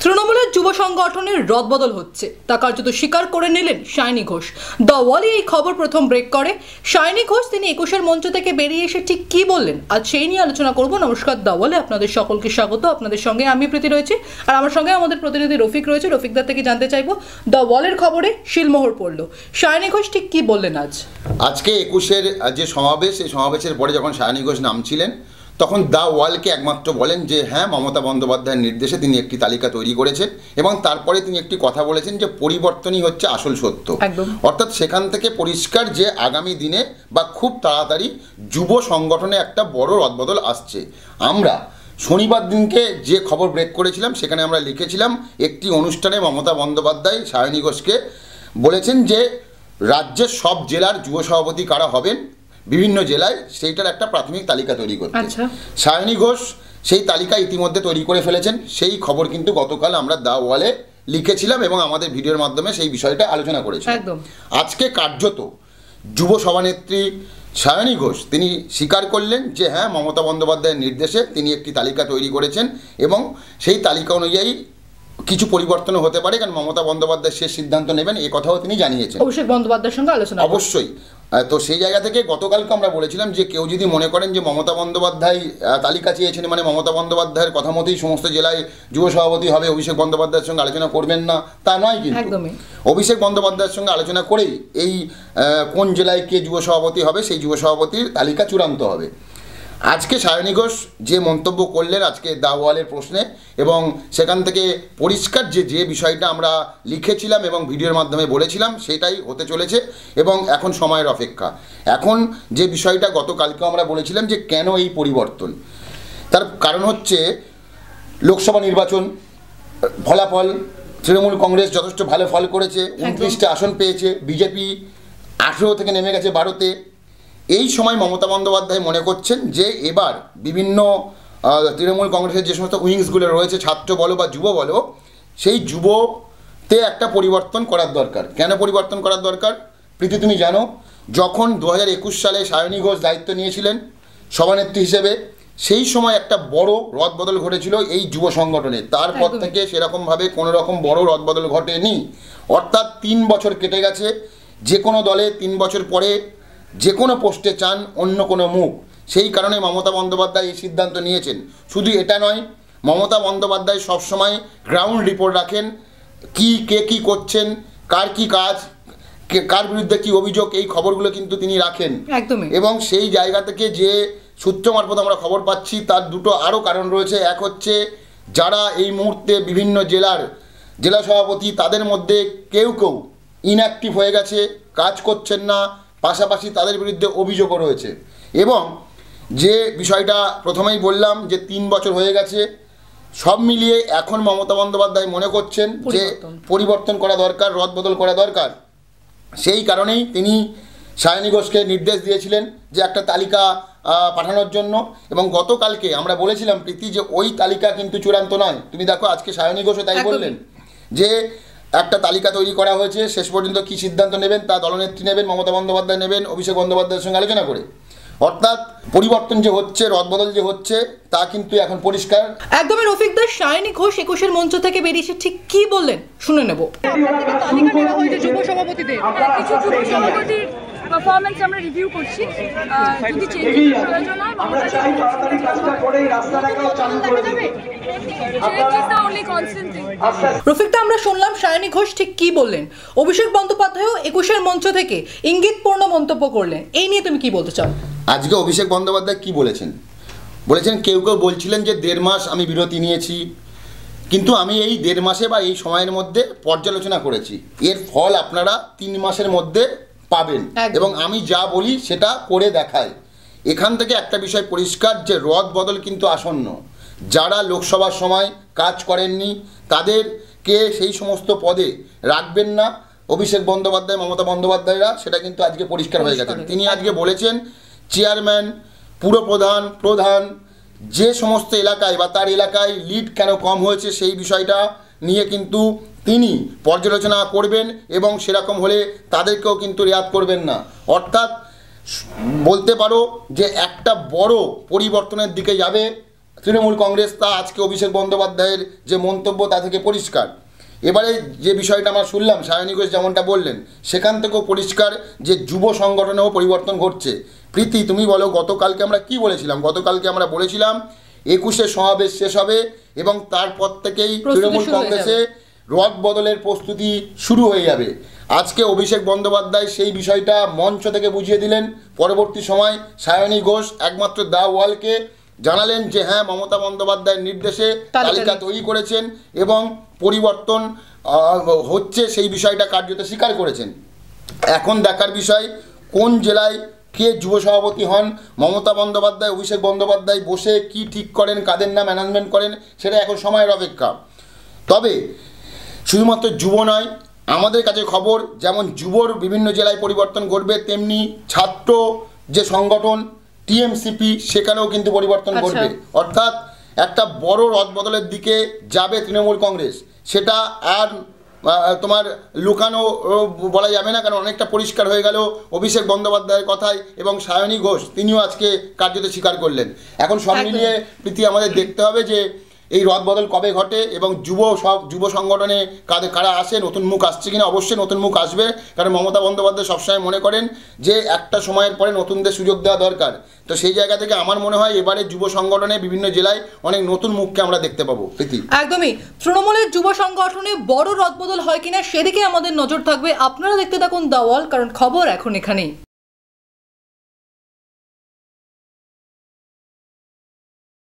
তৃণমূলের যুব সংগঠনের রদবদল হচ্ছে তা কার্যত স্বীকার করে নিলেন শাইনি ঘোষ। দ্য ওয়ালি এই খবর প্রথম ব্রেক করে। শাইনি ঘোষ তিনি ২১-এর মঞ্চ থেকে বেরিয়ে এসে ঠিক কি বললেন আজ সেই নিয়ে আলোচনা করব। নমস্কার, দ্য ওয়ালি আপনাদের সকলকে স্বাগত। আপনাদের সঙ্গে আমি প্রীতি রয়েছি, আর আমার সঙ্গে আমাদের প্রতিনিধি রফিক রয়েছে। রফিকদার থেকে জানতে চাইবো দ্য ওয়ালের খবরে শিলমোহর পড়লো, শাইনি ঘোষ ঠিক কি বললেন আজকে ২১-এর যে সমাবেশ, এই সমাবেশের পরে যখন শাইনি ঘোষ নামছিলেন তখন দ্য ওয়ালকে একমাত্র বলেন যে হ্যাঁ, মমতা বন্দ্যোপাধ্যায়ের নির্দেশে তিনি একটি তালিকা তৈরি করেছেন এবং তারপরে তিনি একটি কথা বলেছেন যে পরিবর্তনই হচ্ছে আসল সত্য। অর্থাৎ সেখান থেকে পরিষ্কার যে আগামী দিনে বা খুব তাড়াতাড়ি যুব সংগঠনে একটা বড় রদবদল আসছে। আমরা শনিবার দিনকে যে খবর ব্রেক করেছিলাম সেখানে আমরা লিখেছিলাম একটি অনুষ্ঠানে মমতা বন্দ্যোপাধ্যায় শাইনি ঘোষকে বলেছেন যে রাজ্যের সব জেলার যুব সভাপতি কারা হবেন বিভিন্ন জেলায় সেইটার একটা প্রাথমিক তালিকা তৈরি করতে। শাইনি ঘোষ সেই তালিকা ইতিমধ্যে তৈরি করে ফেলেছেন। সেই খবর কিন্তু গতকাল আমরা দ্য ওয়ালে লিখেছিলাম এবং আমাদের ভিডিওর মাধ্যমে সেই বিষয়টা আলোচনা করেছিলাম। আজকে কার্যত যুব সভানেত্রী শাইনি ঘোষ তিনি স্বীকার করলেন যে হ্যাঁ, মমতা বন্দ্যোপাধ্যায়ের নির্দেশে তিনি একটি তালিকা তৈরি করেছেন এবং সেই তালিকা অনুযায়ী কিছু পরিবর্তনও হতে পারে, কারণ মমতা বন্দ্যোপাধ্যায় শেষ সিদ্ধান্ত নেবেন এ কথাও তিনি জানিয়েছেন অভিষেক বন্দ্যোপাধ্যায়ের সঙ্গে আলোচনা। অবশ্যই। তো সেই জায়গা থেকে গতকালকে আমরা বলেছিলাম যে কেউ যদি মনে করেন যে মমতা বন্দ্যোপাধ্যায় তালিকা চেয়েছেন মানে মমতা বন্দ্যোপাধ্যায়ের কথা মতোই সমস্ত জেলায় যুব সভাপতি হবে, অভিষেক বন্দ্যোপাধ্যায়ের সঙ্গে আলোচনা করবেন না তা নয়, কিন্তু অভিষেক বন্দ্যোপাধ্যায়ের সঙ্গে আলোচনা করেই এই কোন জেলায় কে যুব সভাপতি হবে সেই যুব সভাপতির তালিকা চূড়ান্ত হবে। আজকে শাইনি ঘোষ যে মন্তব্য করলেন আজকে দ্য ওয়ালের প্রশ্নে, এবং সেখান থেকে পরিষ্কার যে বিষয়টা আমরা লিখেছিলাম এবং ভিডিওর মাধ্যমে বলেছিলাম সেটাই হতে চলেছে এবং এখন সময়ের অপেক্ষা। এখন যে বিষয়টা গতকালকে আমরা বলেছিলাম যে কেন এই পরিবর্তন, তার কারণ হচ্ছে লোকসভা নির্বাচন ফলাফল তৃণমূল কংগ্রেস যথেষ্ট ভালো ফল করেছে, 29টা আসন পেয়েছে, বিজেপি 18 থেকে নেমে গেছে 12-তে। এই সময় মমতা বন্দ্যোপাধ্যায় মনে করছেন যে এবার বিভিন্ন তৃণমূল কংগ্রেসের যে সমস্ত উইংসগুলো রয়েছে, ছাত্র বলো বা যুব বলো, সেই যুবতে একটা পরিবর্তন করার দরকার। কেন পরিবর্তন করার দরকার প্রীতি তুমি জানো, যখন 2021 সালে শাইনি ঘোষ দায়িত্ব নিয়েছিলেন সভানেত্রী হিসেবে, সেই সময় একটা বড় রদবদল ঘটেছিল এই যুব সংগঠনে। তারপর থেকে সেরকমভাবে কোনো রকম বড় রদবদল ঘটেনি। অর্থাৎ 3 বছর কেটে গেছে, যে কোনো দলে 3 বছর পরে যে কোনো পোস্টে চান অন্য কোনো মুখ। সেই কারণে মমতা বন্দ্যোপাধ্যায় এই সিদ্ধান্ত নিয়েছেন। শুধু এটা নয়, মমতা বন্দ্যোপাধ্যায় সবসময় গ্রাউন্ড রিপোর্ট রাখেন, কে কী করছেন, কার কী কাজ, কার বিরুদ্ধে কী অভিযোগ, এই খবরগুলো কিন্তু তিনি রাখেন। এবং সেই জায়গা থেকে যে সূত্র মারফত আমরা খবর পাচ্ছি তার দুটো আরও কারণ রয়েছে। এক হচ্ছে যারা এই মুহূর্তে বিভিন্ন জেলা সভাপতি তাদের মধ্যে কেউ ইনঅ্যাক্টিভ হয়ে গেছে, কাজ করছেন না, পাশাপাশি তাদের বিরুদ্ধে অভিযোগও রয়েছে। এবং যে বিষয়টা প্রথমেই বললাম যে 3 বছর হয়ে গেছে, সব মিলিয়ে এখন মমতা বন্দ্যোপাধ্যায় মনে করছেন যে পরিবর্তন করা দরকার, রদবদল করা দরকার। সেই কারণেই তিনি শাইনি ঘোষকে নির্দেশ দিয়েছিলেন যে একটা তালিকা পাঠানোর জন্য। এবং গতকালকে আমরা বলেছিলাম প্রীতি যে ওই তালিকা কিন্তু চূড়ান্ত নয়। তুমি দেখো আজকে শাইনি ঘোষও তাই বললেন যে একটা তালিকা তৈরি করা হয়েছে, শেষ পর্যন্ত কী সিদ্ধান্ত নেবেন তা দলনেত্রী নেবেন, মমতা বন্দ্যোপাধ্যায় নেবেন অভিষেক বন্দ্যোপাধ্যায়ের সঙ্গে আলোচনা করে। অর্থাৎ পরিবর্তন যে হচ্ছে, রদবদল যে হচ্ছে তা কিন্তু এখন পরিষ্কার। একদমই রফিকদার, শাইনি ঘোষ ২১-এর মঞ্চ থেকে বেরিয়েছে ঠিক কি বললেন শুনে নেব। পারফরম্যান্স আমরা রিভিউ করছি, যদি চেঞ্জের প্রয়োজন হয় আমরা চাই তাড়াতাড়ি কাজটা করে রাস্তা দেখাও চালু করে দেবে। Change is the only constant thing. রফিকদা, আমরা শুনলাম শাইনি ঘোষ ঠিক কি বললেন। অভিষেক বন্দ্যোপাধ্যায়ও ২১-এর মঞ্চ থেকে ইঙ্গিতপূর্ণ মন্তব্য করলেন, এই নিয়ে তুমি কি বলতে চাও? আজকে অভিষেক বন্দ্যোপাধ্যায় কি বলেছেন কেউ বলছিলেন যে 1.5 মাস আমি বিরতি নিয়েছি, কিন্তু আমি এই 1.5 মাসে বা এই সময়ের মধ্যে পর্যালোচনা করেছি, এর ফল আপনারা 3 মাসের মধ্যে পাবেন এবং আমি যা বলি সেটা করে দেখায়। এখান থেকে একটা বিষয় পরিষ্কার যে রদবদল কিন্তু আসন্ন। যারা লোকসভার সময় কাজ করেননি তাদেরকে সেই সমস্ত পদে রাখবেন না অভিষেক বন্দ্যোপাধ্যায়, মমতা বন্দ্যোপাধ্যায়রা, সেটা কিন্তু আজকে পরিষ্কার হয়ে গেছে। তিনি আজকে বলেছেন চেয়ারম্যান, প্রধান যে সমস্ত এলাকায় বা তার এলাকায় লিড কেন কম হয়েছে সেই বিষয়টা নিয়ে কিন্তু তিনি পর্যালোচনা করবেন এবং সেরকম হলে তাদেরকেও কিন্তু রেয়াত করবেন না। অর্থাৎ বলতে পারো যে একটা বড় পরিবর্তনের দিকে যাবে তৃণমূল কংগ্রেস তা আজকে অভিষেক বন্দ্যোপাধ্যায়ের যে মন্তব্য তা থেকে পরিষ্কার। এবারে যে বিষয়টা আমরা শুনলাম, সায়নী ঘোষ যেমনটা বললেন, সেখান থেকেও পরিষ্কার যে যুব সংগঠনেও পরিবর্তন ঘটছে। প্রীতি, তুমি বলো, গতকালকে আমরা কি বলেছিলাম? গতকালকে আমরা বলেছিলাম 21-এ সমাবেশ শেষ হবে এবং তারপর থেকেই তৃণমূল কংগ্রেসে রদ বদলের প্রস্তুতি শুরু হয়ে যাবে। আজকে অভিষেক বন্দ্যোপাধ্যায় সেই বিষয়টা মঞ্চ থেকে বুঝিয়ে দিলেন। পরবর্তী সময় সায়নী ঘোষ একমাত্র দ্য ওয়ালকে জানালেন যে হ্যাঁ, মমতা বন্দ্যোপাধ্যায়ের নির্দেশে তালিকা তৈরি করেছেন এবং পরিবর্তন হচ্ছে সেই বিষয়টা কার্যত স্বীকার করেছেন। এখন দেখার বিষয় কোন জেলায় কে যুব সভাপতি হন। মমতা বন্দ্যোপাধ্যায়, অভিষেক বন্দ্যোপাধ্যায় বসে কি ঠিক করেন, কাদের নাম অ্যানাউন্সমেন্ট করেন, সেটা এখন সময়ের অপেক্ষা। তবে শুধুমাত্র যুব নয়, আমাদের কাছে খবর যেমন যুবর বিভিন্ন জেলায় পরিবর্তন ঘটবে, তেমনি ছাত্র যে সংগঠন টিএমসিপি সেখানেও কিন্তু পরিবর্তন ঘটবে। অর্থাৎ একটা বড় রদবদলের দিকে যাবে তৃণমূল কংগ্রেস। সেটা আর তোমার লুকানো বলা যাবে না, কারণ অনেকটা পরিষ্কার হয়ে গেল অভিষেক বন্দ্যোপাধ্যায়ের কথায় এবং সায়নী ঘোষ তিনিও আজকে কার্যত স্বীকার করলেন। এখন সব মিলিয়ে প্রীতি আমাদের দেখতে হবে যে এই রদবদল কবে ঘটে এবং যুব সংগঠনে কারা আসে, নতুন মুখ আসছে কিনা। অবশ্যই নতুন মুখ আসবে, কারণ মমতা বন্দ্যোপাধ্যায় সবসময় মনে করেন যে একটা সময়ের পরে নতুনদের সুযোগ দেওয়া দরকার। তো সেই জায়গা থেকে আমার মনে হয় এবারে যুব সংগঠনে বিভিন্ন জেলায় অনেক নতুন মুখকে আমরা দেখতে পাবো। প্রীতি, একদমই তৃণমূলের যুব সংগঠনে বড় রদবদল হয় কিনা সেদিকে আমাদের নজর থাকবে। আপনারা দেখতে থাকুন দ্য ওয়াল, কারণ খবর এখন এখানেই।